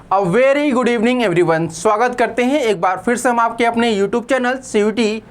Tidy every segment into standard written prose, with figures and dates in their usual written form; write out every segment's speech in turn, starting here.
A very good evening everyone. स्वागत करते हैं एक बार फिर से हम आपके अपने YouTube channel CUET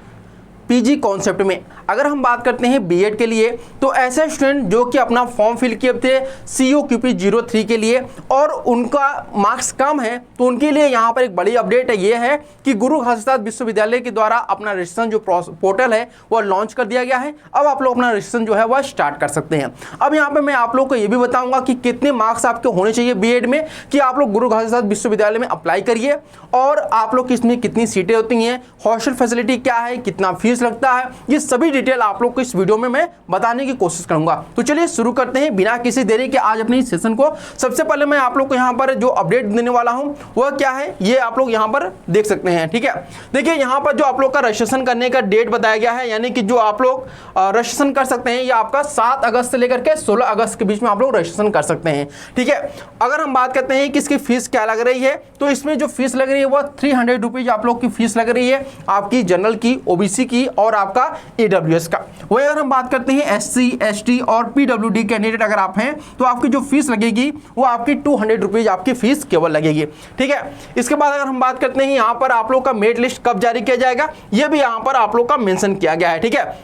PG concept में। अगर हम बात करते हैं बीएड के लिए तो ऐसे स्टूडेंट जो कि अपना फॉर्म फिल किए थे COQP 03 के लिए और उनका मार्क्स कम है तो उनके लिए यहाँ पर एक बड़ी अपडेट है, ये है कि गुरु घासीदास विश्वविद्यालय के द्वारा अपना रजिस्ट्रेशन जो पोर्टल है वह लॉन्च कर दिया गया है। अब आप लोग अपना रजिस्ट्रेशन जो है वह स्टार्ट कर सकते हैं। अब यहाँ पर मैं आप लोग को ये भी बताऊँगा कि कितने मार्क्स आपके होने चाहिए बीएड में कि आप लोग गुरु घासीदास विश्वविद्यालय में अप्लाई करिए, और आप लोग इसमें कितनी सीटें होती हैं, हॉस्टल फैसिलिटी क्या है, कितना फीस लगता है, ये सभी डिटेल आप लोग को इस वीडियो में मैं बताने की कोशिश करूंगा। तो चलिए शुरू करते हैं बिना किसी देरी के आज अपनी सेशन को। सबसे पहले मैं आप लोग को यहाँ पर जो अपडेट देने वाला हूँ वह क्या है ये आप लोग यहाँ पर देख सकते हैं। ठीक है, देखिए यहाँ पर जो आप लोग का रजिस्ट्रेशन करने का डेट बताया गया है, यानी कि जो आप लोग रजिस्ट्रेशन कर सकते हैं ये आपका 7 अगस्त से लेकर के 16 अगस्त के बीच में आप लोग रजिस्ट्रेशन कर सकते हैं। ठीक है, अगर हम बात करते हैं कि इसकी फीस क्या लग रही है तो इसमें जो फीस लग रही है वह 300 रुपीज आप लोग की फीस लग रही है, आपकी जनरल की, ओबीसी की और आपका AWS का। वही अगर हम बात करते हैं SC ST और PWD कैंडिडेट अगर आप हैं तो आपकी जो फीस लगेगी वो आपकी 200 रुपीज आपकी फीस केवल लगेगी। ठीक है, इसके बाद अगर हम बात करते हैं यहाँ पर आप लोग का मेरिट लिस्ट कब जारी किया जाएगा ये भी यहाँ पर आप लोग का मेंशन किया गया है। ठीक है,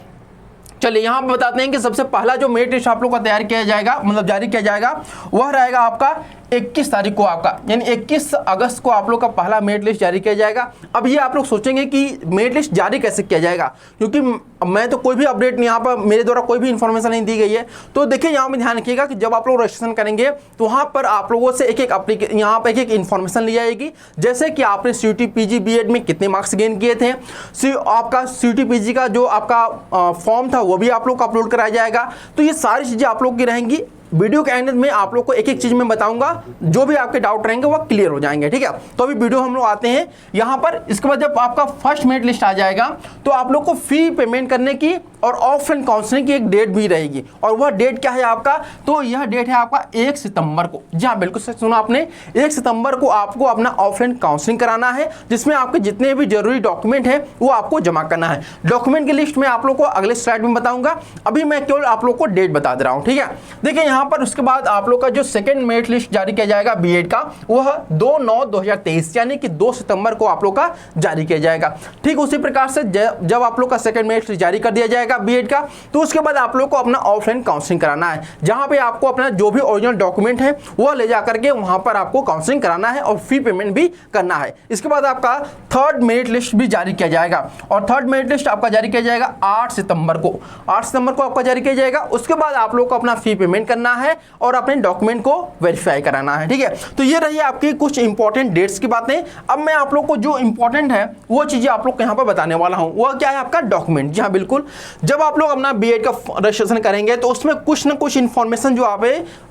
चलिए यहाँ पर बताते हैं कि सबसे पहला जो मेरिट लिस्ट आप लोग का तैयार किया जाएगा, मतलब जारी किया जाएगा, वह रहेगा आपका 21 तारीख को, आपका यानी 21 अगस्त को आप लोग का पहला मेरिट लिस्ट जारी किया जाएगा। अब ये आप लोग सोचेंगे कि मेरिट लिस्ट जारी कैसे किया जाएगा, क्योंकि मैं तो कोई भी अपडेट नहीं, यहाँ पर मेरे द्वारा कोई भी इन्फॉर्मेशन नहीं दी गई है। तो देखिए यहाँ में ध्यान रखिएगा कि जब आप लोग रजिस्ट्रेशन करेंगे तो वहाँ पर आप लोगों से यहाँ पर एक इन्फॉर्मेशन ली जाएगी, जैसे कि आपने CUT PG बीएड में कितने मार्क्स गेन किए थे, आपका CUT PG का जो आपका फॉर्म था वो भी आप लोग को अपलोड कराया जाएगा। तो ये सारी चीज़ें आप लोग की रहेंगी। वीडियो के एंड में आप लोग को एक एक चीज में बताऊंगा, जो भी आपके डाउट रहेंगे वो क्लियर हो जाएंगे। ठीक है, तो अभी वीडियो हम लोग आते हैं यहाँ पर। इसके बाद जब आपका फर्स्ट मेरिट लिस्ट आ जाएगा तो आप लोग को फी पेमेंट करने की और ऑफलाइन काउंसलिंग की एक डेट भी रहेगी, और वह डेट क्या है आपका, तो यह डेट है आपका 1 सितंबर को। जी हाँ, बिल्कुल सही सुना आपने, 1 सितंबर को आपको अपना ऑफलाइन काउंसलिंग कराना है, जिसमें आपके जितने भी जरूरी डॉक्यूमेंट है वो आपको जमा करना है। डॉक्यूमेंट की लिस्ट में आप लोग को अगले स्लाइड में बताऊंगा, अभी मैं केवल आप लोग को डेट बता दे रहा हूँ। ठीक है, देखिए यहाँ पर उसके बाद आप लोग का जो सेकंड मेरिट लिस्ट जारी किया जाएगा बीएड का वह 2/9/2023 यानी कि 2 सितंबर को आप लोग का जारी किया जाएगा। ठीक उसी प्रकार से जब आप लोग का सेकंड मेरिट लिस्ट जारी कर दिया जाएगा बीएड का, तो उसके बाद आप लोग को अपना ऑफलाइन काउंसलिंग कराना है, जहां पे आपको अपना जो भी ओरिजिनल डॉक्यूमेंट है वो ले जाकर के वहां पर आपको काउंसलिंग कराना है और फी पेमेंट भी करना है। इसके बाद आपका थर्ड मेरिट लिस्ट भी जारी किया जाएगा, और थर्ड मेरिट लिस्ट आपका जारी किया जाएगा 8 सितंबर को। 8 सितंबर को आपका जारी किया जाएगा। उसके बाद आप लोग को अपना फी पेमेंट करना है और अपने डॉक्यूमेंट को वेरीफाई कराना है। ठीक है, तो ये रही आपकी कुछ इंपॉर्टेंट डेट्स की बातें। अब मैं आप लोग को जो इंपॉर्टेंट है वो चीजें आप लोग को यहाँ पर बताने वाला हूँ। वह क्या है आपका डॉक्यूमेंट। जी हाँ बिल्कुल, जब आप लोग अपना बीएड का रजिस्ट्रेशन करेंगे तो उसमें कुछ ना कुछ इंफॉर्मेशन जो आप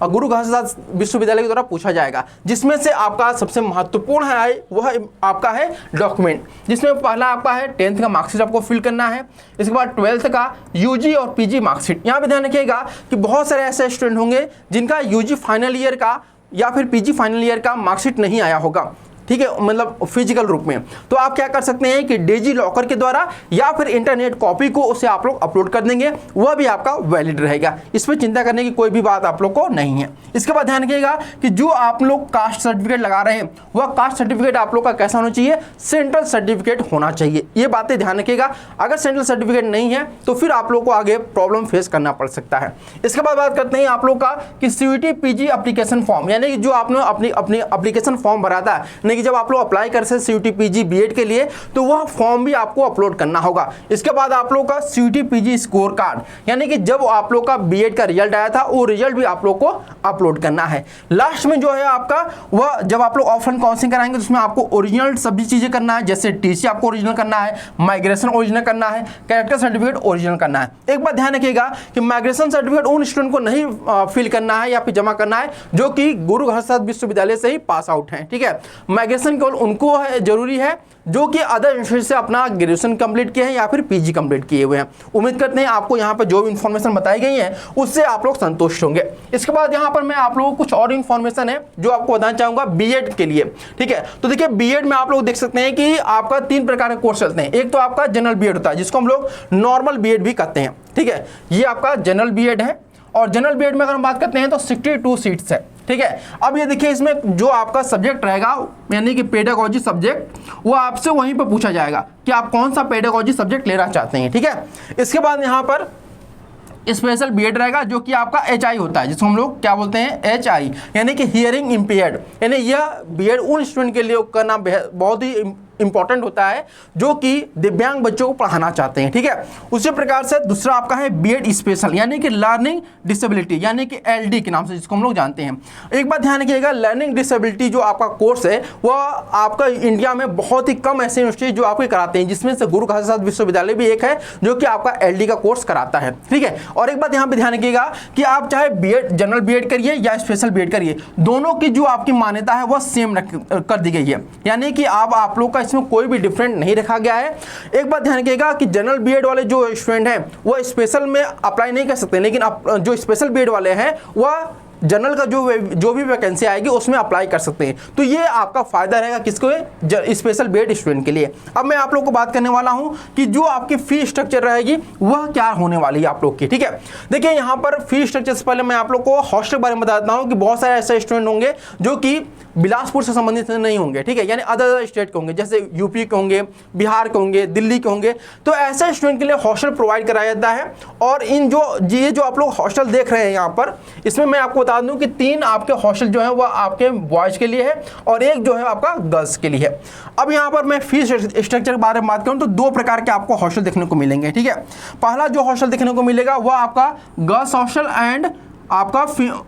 गुरु घासीदास विश्वविद्यालय के द्वारा पूछा जाएगा, जिसमें से आपका सबसे महत्वपूर्ण है वह आपका है डॉक्यूमेंट, जिसमें पहला आपका है 10th का मार्कशीट आपको फिल करना है। इसके बाद 12th का UG और PG मार्कशीट। यहाँ पे ध्यान रखिएगा कि बहुत सारे ऐसे स्टूडेंट होंगे जिनका UG फाइनल ईयर का या फिर PG फाइनल ईयर का मार्कशीट नहीं आया होगा, ठीक है, मतलब फिजिकल रूप में। तो आप क्या कर सकते हैं कि डिजी लॉकर के द्वारा या फिर इंटरनेट कॉपी को उसे आप लोग अपलोड कर देंगे, वह भी आपका वैलिड रहेगा। इसमें चिंता करने की कोई भी बात आप लोग को नहीं है। इसके बाद ध्यान रखिएगा कि जो आप लोग कास्ट सर्टिफिकेट लगा रहे हैं वह कास्ट सर्टिफिकेट आप लोग का कैसा होना चाहिए, सेंट्रल सर्टिफिकेट होना चाहिए। ये बातें ध्यान रखिएगा। अगर सेंट्रल सर्टिफिकेट नहीं है तो फिर आप लोग को आगे प्रॉब्लम फेस करना पड़ सकता है। इसके बाद बात करते हैं आप लोग का कि CUT PG एप्लीकेशन फॉर्म, यानी कि जो आपने अपनी एप्लीकेशन फॉर्म भरा था, कि जब आप लोग अप्लाई कर से CUT PG बीएड के लिए तो वह फॉर्म भी आपको अपलोड करना होगा। इसके बाद आप लोग का CUT PG स्कोर कार्ड, यानी कि जब आप लोग का बीएड का रिजल्ट आया था वो रिजल्ट भी आप लोग को अपलोड करना है। लास्ट में जो है आपका वह जब आप लोग ऑफलाइन काउंसलिंग कराएंगे तो उसमें आपको ओरिजिनल सभी चीजें करना है, जैसे TC आपको ओरिजिनल करना है, माइग्रेशन ओरिजिनल करना है, कैरेक्टर सर्टिफिकेट ओरिजिनल करना है। एक बात ध्यान रखिएगा कि माइग्रेशन सर्टिफिकेट उन स्टूडेंट को नहीं फिल करना है या फिर जमा करना है जो कि गुरु घासीदास विश्वविद्यालय से ही पास आउट है। ठीक है, माइग्रेशन केवल उनको है जरूरी है जो कि अदर इंस्टीट्यूट से अपना ग्रेजुएशन कंप्लीट किए हैं या फिर PG कंप्लीट किए हुए हैं। उम्मीद करते हैं आपको यहाँ पर जो भी इन्फॉर्मेशन बताई गई है उससे आप लोग संतुष्ट होंगे। इसके बाद यहाँ पर मैं आप लोगों को कुछ और इन्फॉर्मेशन है जो आपको बताना चाहूंगा बीएड के लिए। ठीक है, तो देखिए बीएड में आप लोग देख सकते हैं कि आपका 3 प्रकार के कोर्स चलते हैं। एक तो आपका जनरल बीएड होता है, जिसको हम लोग नॉर्मल बीएड भी कहते हैं। ठीक है, ये आपका जनरल बीएड है, और जनरल बीएड में अगर हम बात करते हैं तो 62 सीट्स है। ठीक है। अब ये देखिए इसमें जो आपका सब्जेक्ट रहेगा यानी कि पेडागोजी सब्जेक्ट, वो आपसे वहीं पर पूछा जाएगा कि आप कौन सा पेडागोजी सब्जेक्ट लेना चाहते हैं, ठीक है। इसके बाद यहाँ पर स्पेशल बीएड रहेगा जो कि आपका HI होता है, जिसको हम लोग क्या बोलते हैं HI, यानी कि हियरिंग इम्पेयर्ड, यानी यह बीएड उन स्टूडेंट के लिए करना बहुत ही इंपॉर्टेंट होता है जो कि दिव्यांग बच्चों को पढ़ाना चाहते हैं, ठीक है। उसी प्रकार से दूसरा आपका है बीएड स्पेशल, यानी कि लर्निंग डिसेबिलिटी, यानी कि LD के नाम से जिसको हम लोग जानते हैं। एक बात ध्यान रखिएगा, लर्निंग डिसेबिलिटी जो आपका कोर्स है वह आपका इंडिया में बहुत ही कम ऐसे यूनिवर्सिटी जो आपके कराते हैं, जिसमें से गुरु घासीदास विश्वविद्यालय भी एक है जो कि आपका LD का कोर्स कराता है, ठीक है। और एक बात यहाँ पे ध्यान रखिएगा कि आप चाहे बीएड जनरल बीएड करिए या स्पेशल बीएड करिए, दोनों की जो आपकी मान्यता है वह सेम कर दी गई है, यानी कि आप लोग का इसमें कोई भी डिफरेंट नहीं रखा गया है। एक बात ध्यान रखिएगा कि जनरल बीएड वाले जो स्टूडेंट हैं वो स्पेशल में अप्लाई नहीं कर सकते, लेकिन जो स्पेशल बीएड वाले हैं वह जनरल का जो भी वैकेंसी आएगी उसमें अप्लाई कर सकते हैं। तो ये आपका फायदा रहेगा किसको, स्पेशल बीएड स्टूडेंट के लिए। अब मैं आप लोग को बात करने वाला हूं कि जो आपकी फी स्ट्रक्चर रहेगी वह क्या होने वाली है आप लोग की, ठीक है। देखिए यहाँ पर फी स्ट्रक्चर से पहले मैं आप लोग को हॉस्टल के बारे में बता देता हूँ कि बहुत सारे ऐसे स्टूडेंट होंगे जो कि बिलासपुर से संबंधित नहीं होंगे, ठीक है, यानी अदर स्टेट के होंगे, जैसे यूपी के होंगे, बिहार के होंगे, दिल्ली के होंगे। तो ऐसे स्टूडेंट के लिए हॉस्टल प्रोवाइड कराया जाता है। और इन ये जो आप लोग हॉस्टल देख रहे हैं यहाँ पर, इसमें मैं आपको बता दूं कि 3 आपके हॉस्टल जो है वह आपके बॉयज़ के लिए है और एक जो है आपका गर्ल्स के लिए है। अब यहाँ पर मैं फीस स्ट्रक्चर के बारे में बात करूँ तो 2 प्रकार के आपको हॉस्टल देखने को मिलेंगे, ठीक है। पहला जो हॉस्टल देखने को मिलेगा वह आपका गर्ल्स हॉस्टल एंड आपका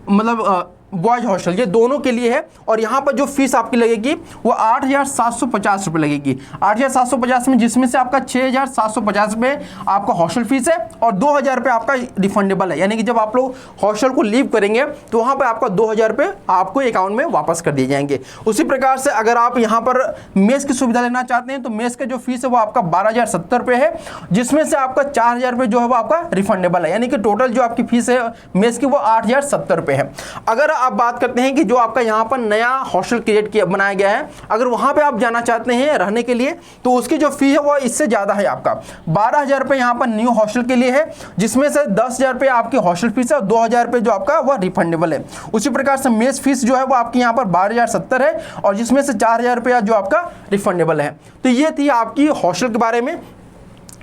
मतलब बॉयज हॉस्टल, ये दोनों के लिए है। और यहाँ पर जो फीस आपकी लगेगी वो 8,750 रुपये लगेगी। 8,750 में जिसमें से आपका 6,750 रुपये आपका हॉस्टल फीस है और 2,000 रुपये आपका रिफंडेबल है, यानी कि जब आप लोग हॉस्टल को लीव करेंगे तो वहाँ पर आपका 2,000 रुपये आपको अकाउंट में वापस कर दिए जाएंगे। उसी प्रकार से अगर आप यहाँ पर मेस की सुविधा लेना चाहते हैं तो मेस का जो फीस है वो आपका 12,070 रुपये है, जिसमें से आपका 4,000 रुपये जो है वो आपका रिफंडेबल है, यानी कि टोटल जो आपकी फीस है मेस की वो 8,070 रुपये है। अगर आप बात करते हैं कि जो आपका यहाँ पर नया हॉस्टल क्रिएट किया बनाया गया है, अगर वहाँ पे आप जाना चाहते हैं रहने के लिए तो उसकी जो फी है वो इससे ज़्यादा है। आपका 12,000 रुपये यहाँ पर न्यू हॉस्टल के लिए है, जिसमें से 10,000 रुपये आपकी हॉस्टल फीस है और 2,000 रुपये जो आपका वह रिफंडेबल है। उसी प्रकार से मेस फीस जो है वो आपकी यहाँ पर 12,070 है और जिसमें से 4,000 रुपया जो आपका रिफंडेबल है। तो ये थी आपकी हॉस्टल के बारे में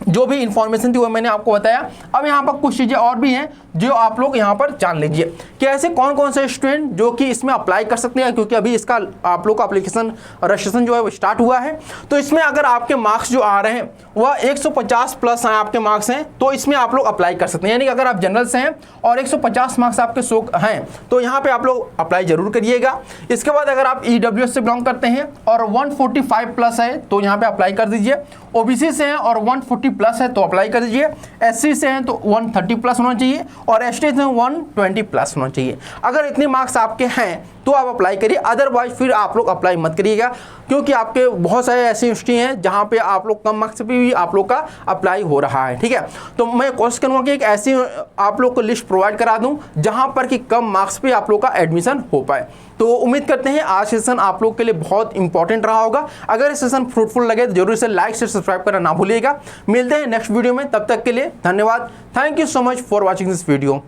जो भी इंफॉर्मेशन थी वो मैंने आपको बताया। अब यहाँ पर कुछ चीज़ें और भी हैं जो आप लोग यहाँ पर जान लीजिए कि ऐसे कौन कौन से स्टूडेंट जो कि इसमें अप्लाई कर सकते हैं, क्योंकि अभी इसका आप लोग का एप्लीकेशन रजिस्ट्रेशन जो है वो स्टार्ट हुआ है। तो इसमें अगर आपके मार्क्स जो आ रहे हैं वह 150 प्लस हैं आपके मार्क्स हैं तो इसमें आप लोग अप्लाई कर सकते हैं, यानी कि अगर आप जनरल से हैं और 150 मार्क्स आपके शो हैं तो यहाँ पर आप लोग अप्लाई जरूर करिएगा। इसके बाद अगर आप EWS से बिलोंग करते हैं और 145 प्लस है तो यहाँ पर अप्लाई कर दीजिए। OBC से हैं और 140 प्लस है तो अप्लाई कर दीजिए। SC से हैं तो 130 प्लस होना चाहिए और ST से 120 प्लस होना चाहिए। अगर इतने मार्क्स आपके हैं तो आप अप्लाई करिए, अदरवाइज फिर आप लोग अप्लाई मत करिएगा, क्योंकि आपके बहुत सारे ऐसी यूनिवर्सिटी हैं जहाँ पे आप लोग कम मार्क्स पे भी आप लोग का अप्लाई हो रहा है, ठीक है। तो मैं कोशिश करूँगा कि एक ऐसी आप लोग को लिस्ट प्रोवाइड करा दूँ जहाँ पर कि कम मार्क्स पे आप लोग का एडमिशन हो पाए। तो उम्मीद करते हैं आज सेशन आप लोग के लिए बहुत इंपॉर्टेंट रहा होगा। अगर ये सेशन फ्रूटफुल लगे तो जरूर से लाइक से सब्सक्राइब करना ना भूलिएगा। मिलते हैं नेक्स्ट वीडियो में, तब तक के लिए धन्यवाद। Thank you so much for watching this video.